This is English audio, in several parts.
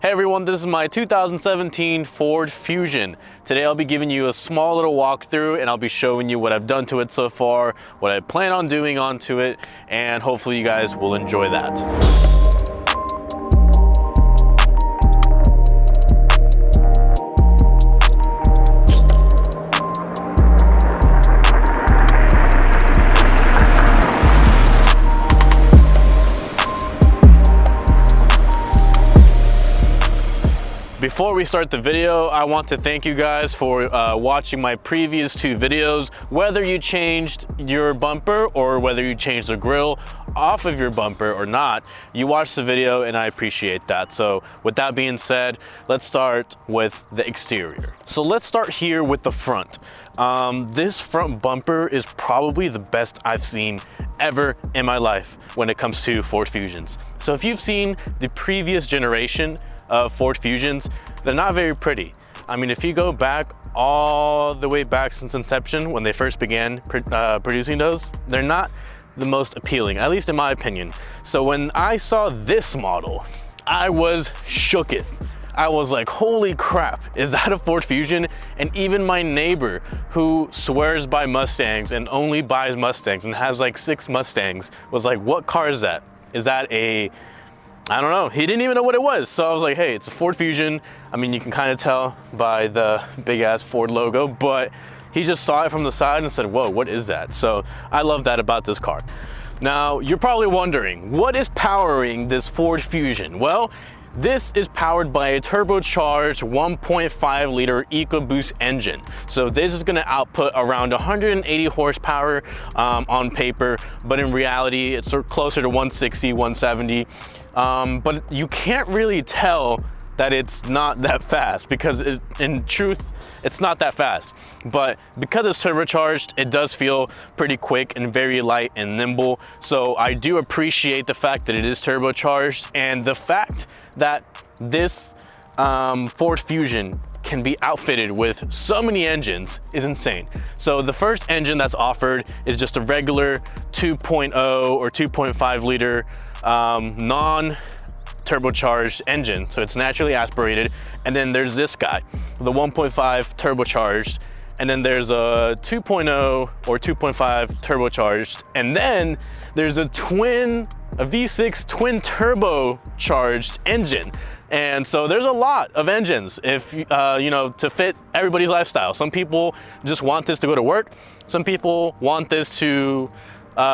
Hey everyone, this is my 2017 Ford Fusion. Today I'll be giving you a small little walkthrough and I'll be showing you what I've done to it so far, what I plan on doing onto it, and hopefully you guys will enjoy that. Before we start the video, I want to thank you guys for watching my previous two videos. Whether you changed your bumper or whether you changed the grill off of your bumper or not, you watched the video and I appreciate that. So with that being said, let's start with the exterior. So let's start here with the front. This front bumper is probably the best I've seen ever in my life when it comes to Ford Fusions. So if you've seen the previous generation of Ford Fusions, they're not very pretty. I mean, if you go back all the way back since inception, when they first began producing those, they're not the most appealing, at least in my opinion. So when I saw this model, I was shooketh. I was like, holy crap, is that a Ford Fusion? And even my neighbor, who swears by Mustangs and only buys Mustangs and has like 6 Mustangs, was like, what car is that? Is that a, I don't know, he didn't even know what it was. So I was like, hey, it's a Ford Fusion. I mean, you can kind of tell by the big ass Ford logo, but he just saw it from the side and said, whoa, what is that? So I love that about this car. Now, you're probably wondering, what is powering this Ford Fusion? Well, this is powered by a turbocharged 1.5 liter EcoBoost engine. So this is gonna output around 180 horsepower on paper, but in reality, it's closer to 160, 170. But you can't really tell that it's not that fast because in truth, it's not that fast. But because it's turbocharged, it does feel pretty quick and very light and nimble. So I do appreciate the fact that it is turbocharged, and the fact that this Ford Fusion can be outfitted with so many engines is insane. So the first engine that's offered is just a regular 2.0 or 2.5 liter non-turbocharged engine, so it's naturally aspirated. And then there's this guy, the 1.5 turbocharged, and then there's a 2.0 or 2.5 turbocharged, and then there's a V6 twin turbocharged engine. And so there's a lot of engines, if you know, to fit everybody's lifestyle. Some people just want this to go to work. Some people want this to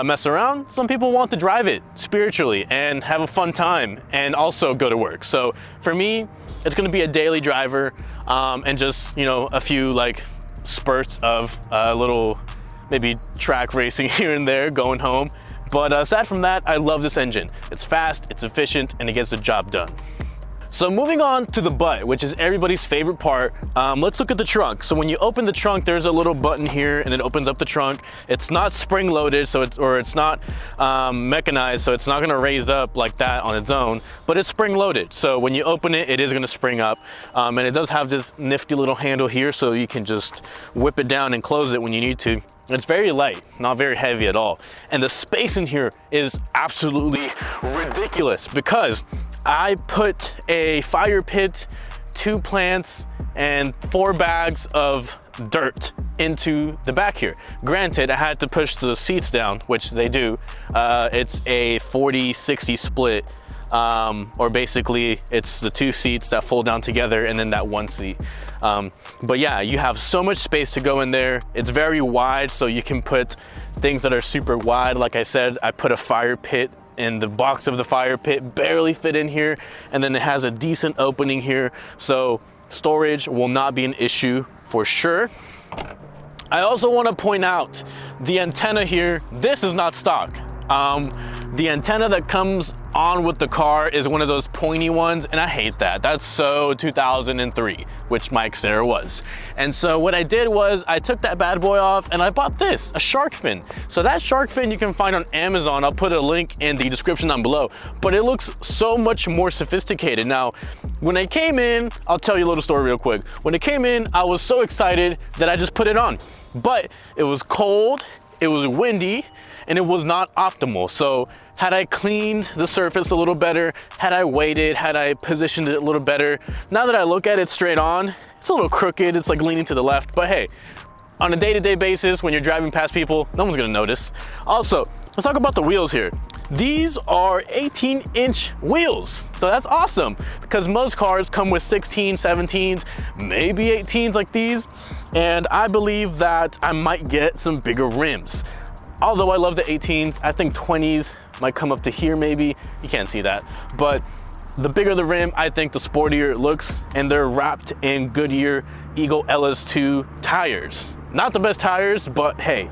mess around. Some people want to drive it spiritually and have a fun time and also go to work. So for me, it's going to be a daily driver and just, you know, a few like spurts of little maybe track racing here and there going home. But aside from that, I love this engine. It's fast, it's efficient, and it gets the job done. So moving on to the butt, which is everybody's favorite part, let's look at the trunk. So when you open the trunk, there's a little button here and it opens up the trunk. It's not spring loaded, so it's not mechanized, so it's not gonna raise up like that on its own, but it's spring loaded. So when you open it, it is gonna spring up. And it does have this nifty little handle here, so you can just whip it down and close it when you need to. It's very light, not very heavy at all. And the space in here is absolutely ridiculous because I put a fire pit, 2 plants, and 4 bags of dirt into the back here. Granted, I had to push the seats down, which they do. It's a 40-60 split, or basically it's the 2 seats that fold down together and then that 1 seat. But yeah, you have so much space to go in there. It's very wide, so you can put things that are super wide. Like I said, I put a fire pit in the box of the fire pit, barely fit in here, and then it has a decent opening here, so storage will not be an issue for sure. I also want to point out the antenna here. This is not stock. The antenna that comes on with the car is one of those pointy ones, and I hate that. That's so 2003, which my Xterra was. And so what I did was I took that bad boy off and I bought this, a shark fin. So that shark fin you can find on Amazon. I'll put a link in the description down below, but it looks so much more sophisticated. Now, when I came in, I'll tell you a little story real quick. When it came in, I was so excited that I just put it on, but it was cold, it was windy, and it was not optimal. So Had I cleaned the surface a little better, had I weighted, had I positioned it a little better, now that I look at it straight on, it's a little crooked, it's like leaning to the left, but hey, on a day-to-day basis, when you're driving past people, no one's gonna notice. Also, let's talk about the wheels here. These are 18-inch wheels, so that's awesome because most cars come with 16, 17s, maybe 18s like these, and I believe that I might get some bigger rims. Although I love the 18s, I think 20s might come up to here maybe. You can't see that, but the bigger the rim, I think the sportier it looks, and they're wrapped in Goodyear Eagle LS2 tires. Not the best tires, but hey,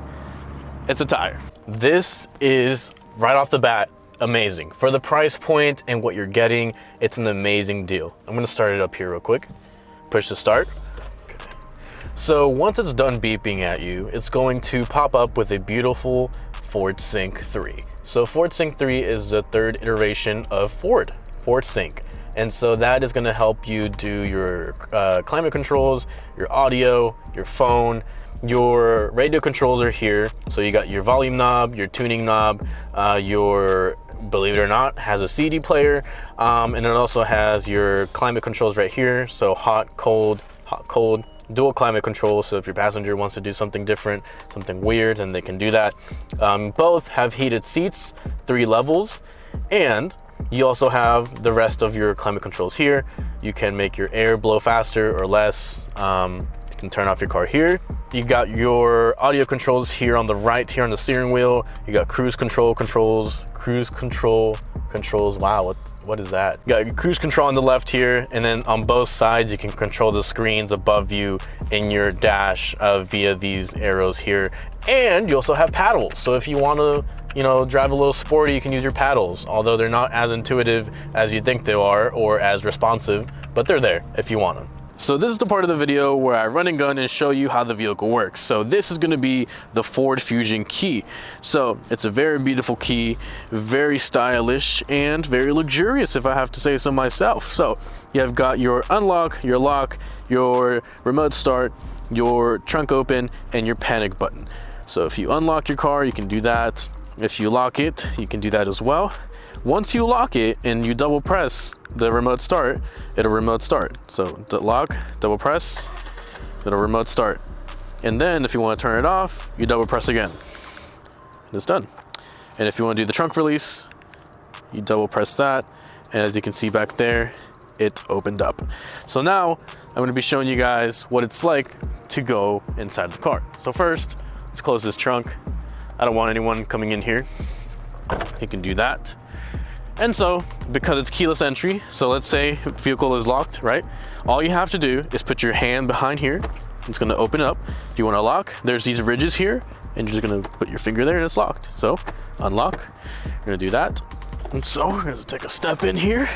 it's a tire. This is right off the bat amazing. For the price point and what you're getting, it's an amazing deal. I'm gonna start it up here real quick. Push to start. So once it's done beeping at you, it's going to pop up with a beautiful Ford Sync 3. So Ford Sync 3 is the third iteration of Ford Sync. And so that is gonna help you do your climate controls, your audio, your phone. Your radio controls are here. So you got your volume knob, your tuning knob, your, believe it or not, has a CD player. And it also has your climate controls right here. So hot, cold, dual climate control. So if your passenger wants to do something different, something weird, then they can do that. Both have heated seats, 3 levels, and you also have the rest of your climate controls here. You can make your air blow faster or less. You can turn off your car here. You got your audio controls here on the right, here on the steering wheel. You got cruise control controls. Wow, what is that? You got your cruise control on the left here, and then on both sides, you can control the screens above you in your dash via these arrows here. And you also have paddles. So if you want to, drive a little sporty, you can use your paddles, although they're not as intuitive as you think they are or as responsive, but they're there if you want them. So this is the part of the video where I run and gun and show you how the vehicle works. So this is going to be the Ford Fusion key. So it's a very beautiful key, very stylish and very luxurious if I have to say so myself. So you have got your unlock, your lock, your remote start, your trunk open, and your panic button. So if you unlock your car, you can do that. If you lock it, you can do that as well. Once you lock it and you double press the remote start, it'll remote start. So the lock, double press, it'll remote start. And then if you want to turn it off, you double press again. And it's done. And if you want to do the trunk release, you double press that. And as you can see back there, it opened up. So now I'm going to be showing you guys what it's like to go inside the car. So first, let's close this trunk. I don't want anyone coming in here. You can do that. And so, because it's keyless entry, so let's say vehicle is locked, right? All you have to do is put your hand behind here. It's gonna open up. If you wanna lock, there's these ridges here, and you're just gonna put your finger there and it's locked. So, unlock, you're gonna do that. And so, we're gonna take a step in here.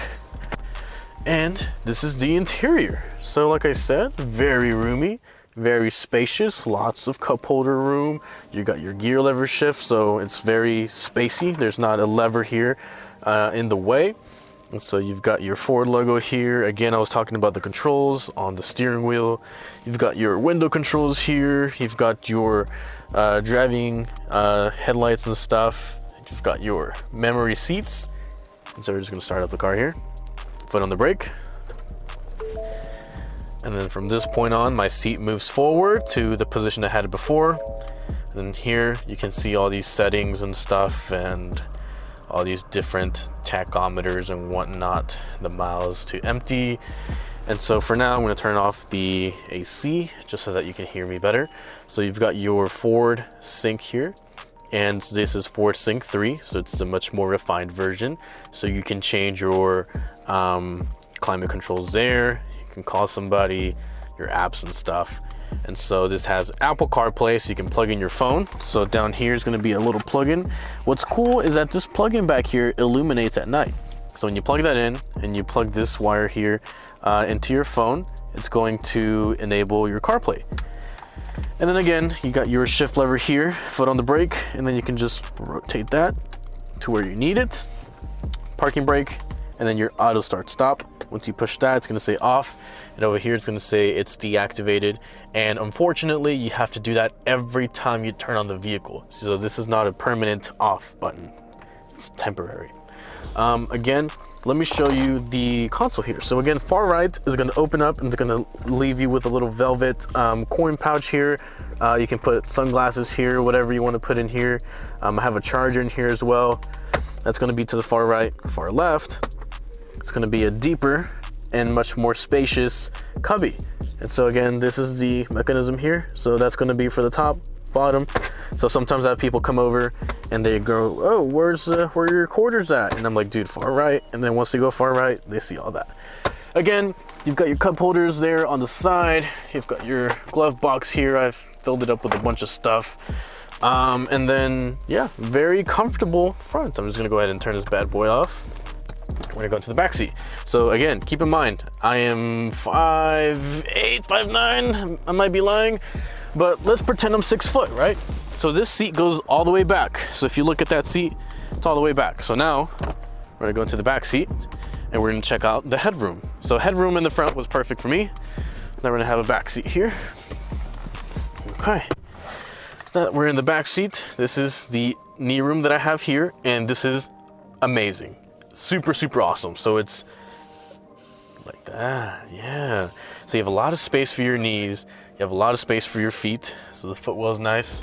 And this is the interior. So like I said, very roomy, very spacious, lots of cup holder room. You got your gear lever shift, so it's very spacey. There's not a lever here in the way. And so you've got your Ford logo here. Again, I was talking about the controls on the steering wheel. You've got your window controls here. You've got your driving headlights and stuff. You've got your memory seats. And so we're just gonna start up the car here. Foot on the brake. And then from this point on, my seat moves forward to the position I had it before. And then here you can see all these settings and stuff and all these different tachometers and whatnot, the miles to empty. And so for now, I'm gonna turn off the AC just so that you can hear me better. So you've got your Ford Sync here. And this is Ford Sync 3, so it's a much more refined version. So you can change your climate controls there. You can call somebody, your apps and stuff. And so this has Apple CarPlay, so you can plug in your phone. So down here is gonna be a little plug-in. What's cool is that this plug-in back here illuminates at night. So when you plug that in and you plug this wire here into your phone, it's going to enable your CarPlay. And then again, you got your shift lever here, foot on the brake, and then you can just rotate that to where you need it. Parking brake, and then your auto start stop. Once you push that, it's gonna say off, and over here it's gonna say it's deactivated. And unfortunately, you have to do that every time you turn on the vehicle. So this is not a permanent off button. It's temporary. Again, let me show you the console here. So again, far right is going to open up and it's going to leave you with a little velvet coin pouch here. You can put sunglasses here, whatever you want to put in here. I have a charger in here as well. That's going to be to the far right. Far left, it's going to be a deeper and much more spacious cubby. And so again, this is the mechanism here. So that's going to be for the top, bottom. So sometimes I have people come over and they go, oh, where are your quarters at? And I'm like, dude, far right. And then once they go far right, they see all that. Again, you've got your cup holders there on the side. You've got your glove box here. I've filled it up with a bunch of stuff. And then, yeah, very comfortable front. I'm just gonna go ahead and turn this bad boy off. We're gonna go into the back seat. So again, keep in mind, I am 5'8", 5'9", I might be lying, but let's pretend I'm 6 foot, right? So this seat goes all the way back. So if you look at that seat, it's all the way back. So now we're gonna go into the back seat and we're gonna check out the headroom. So headroom in the front was perfect for me. Now we're gonna have a back seat here. Okay, so we're in the back seat. This is the knee room that I have here, and this is amazing. Super, super awesome. So it's like that, yeah. So you have a lot of space for your knees. You have a lot of space for your feet. So the footwell is nice.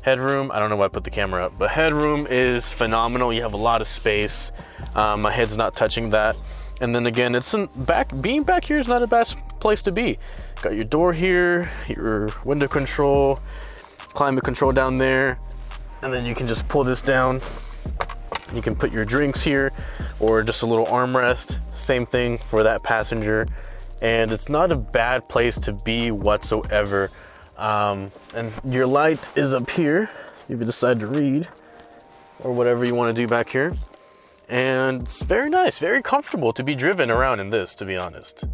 Headroom, I don't know why I put the camera up, but headroom is phenomenal. You have a lot of space. My head's not touching that. And then again, it's in back, being back here is not a bad place to be. Got your door here, your window control, climate control down there. And then you can just pull this down. You can put your drinks here or just a little armrest. Same thing for that passenger. And it's not a bad place to be whatsoever. And your light is up here if you decide to read or whatever you want to do back here. And it's very nice, very comfortable to be driven around in this, to be honest.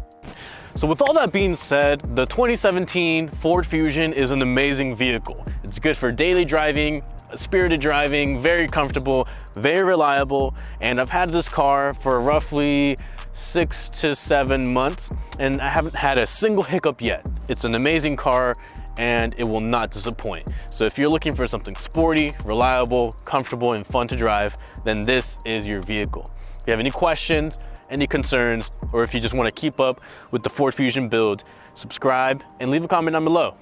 So with all that being said, the 2017 Ford Fusion is an amazing vehicle. It's good for daily driving, spirited driving, very comfortable, very reliable, and I've had this car for roughly 6 to 7 months and I haven't had a single hiccup yet. It's an amazing car and it will not disappoint. So if you're looking for something sporty, reliable, comfortable, and fun to drive, then this is your vehicle. If you have any questions, any concerns, or if you just want to keep up with the Ford Fusion build, subscribe and leave a comment down below.